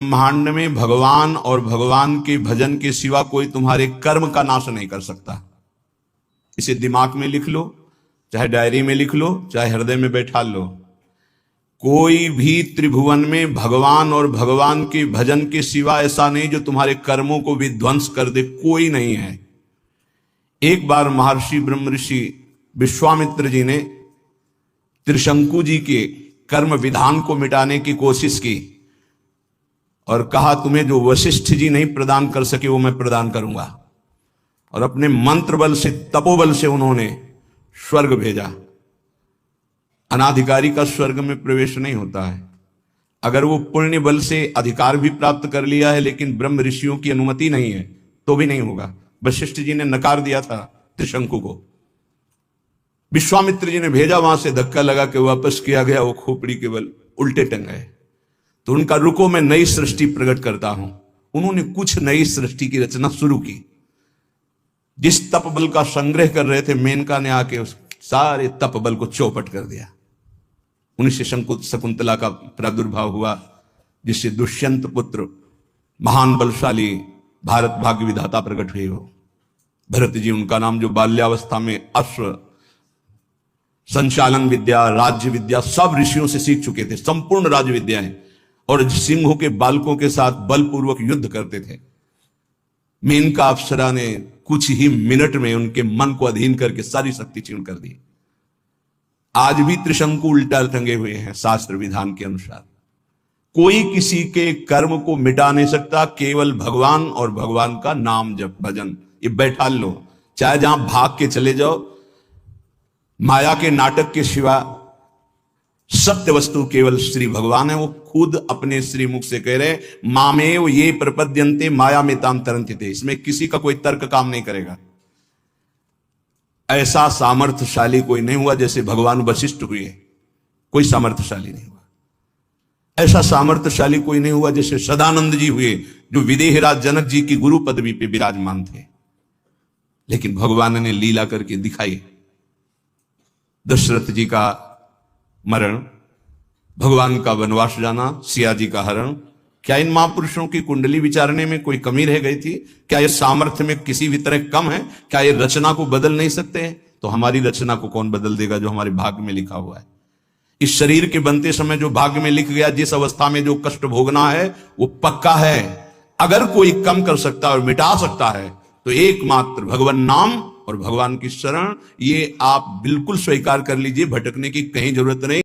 ब्रह्मांड में भगवान और भगवान के भजन के सिवा कोई तुम्हारे कर्म का नाश नहीं कर सकता। इसे दिमाग में लिख लो, चाहे डायरी में लिख लो, चाहे हृदय में बैठा लो। कोई भी त्रिभुवन में भगवान और भगवान के भजन के सिवा ऐसा नहीं जो तुम्हारे कर्मों को विध्वंस कर दे, कोई नहीं है। एक बार महर्षि ब्रह्म ऋषि विश्वामित्र जी ने त्रिशंकु जी के कर्म विधान को मिटाने की कोशिश की और कहा, तुम्हें जो वशिष्ठ जी नहीं प्रदान कर सके वो मैं प्रदान करूंगा। और अपने मंत्र बल से, तपोबल से उन्होंने स्वर्ग भेजा। अनाधिकारी का स्वर्ग में प्रवेश नहीं होता है। अगर वो पुण्य बल से अधिकार भी प्राप्त कर लिया है लेकिन ब्रह्म ऋषियों की अनुमति नहीं है तो भी नहीं होगा। वशिष्ठ जी ने नकार दिया था त्रिशंकु को, विश्वामित्र जी ने भेजा, वहां से धक्का लगा के वापस किया गया। वो खोपड़ी के बल उल्टे टंग गए। तो उनका रुको, मैं नई सृष्टि प्रकट करता हूं। उन्होंने कुछ नई सृष्टि की रचना शुरू की। जिस तप बल का संग्रह कर रहे थे, मेनका ने आके उस सारे तप बल को चौपट कर दिया। उन्हीं से शकुंतला का प्रादुर्भाव हुआ, जिससे दुष्यंत पुत्र महान बलशाली भारत भाग्य विधाता प्रकट हुए हो। भरत जी उनका नाम, जो बाल्यावस्था में अश्व संचालन विद्या, राज्य विद्या सब ऋषियों से सीख चुके थे, संपूर्ण राज्य विद्याएं, और सिंहों के बालकों के साथ बलपूर्वक युद्ध करते थे। मेनका अप्सरा ने कुछ ही मिनट में उनके मन को अधीन करके सारी शक्ति क्षीण कर दी। आज भी त्रिशंकु उल्टा टंगे हुए हैं शास्त्र विधान के अनुसार। कोई किसी के कर्म को मिटा नहीं सकता, केवल भगवान और भगवान का नाम जप भजन, ये बैठा लो। चाहे जहां भाग के चले जाओ, माया के नाटक के सिवा सत्य वस्तु केवल श्री भगवान है। वो खुद अपने श्री मुख से कह रहे, मामेव ये प्रपद्यन्ते माया में ताम तरन्ते। इसमें किसी का कोई तर्क काम नहीं करेगा। ऐसा सामर्थ्यशाली कोई नहीं हुआ जैसे भगवान वशिष्ठ हुए, कोई सामर्थ्यशाली नहीं हुआ। ऐसा सामर्थ्यशाली कोई नहीं हुआ जैसे सदानंद जी हुए, जो विदेहराज जनक जी की गुरु पदवी पे विराजमान थे। लेकिन भगवान ने लीला करके दिखाई। दशरथ जी का मरण, भगवान का वनवास जाना, सिया जी का हरण, क्या इन महापुरुषों की कुंडली विचारने में कोई कमी रह गई थी? क्या ये सामर्थ्य में किसी भी तरह कम है? क्या ये रचना को बदल नहीं सकते हैं? तो हमारी रचना को कौन बदल देगा जो हमारे भाग्य में लिखा हुआ है? इस शरीर के बनते समय जो भाग्य में लिख गया, जिस अवस्था में जो कष्ट भोगना है वो पक्का है। अगर कोई कम कर सकता है और मिटा सकता है तो एकमात्र भगवान नाम और भगवान की शरण, ये आप बिल्कुल स्वीकार कर लीजिए। भटकने की कहीं जरूरत नहीं।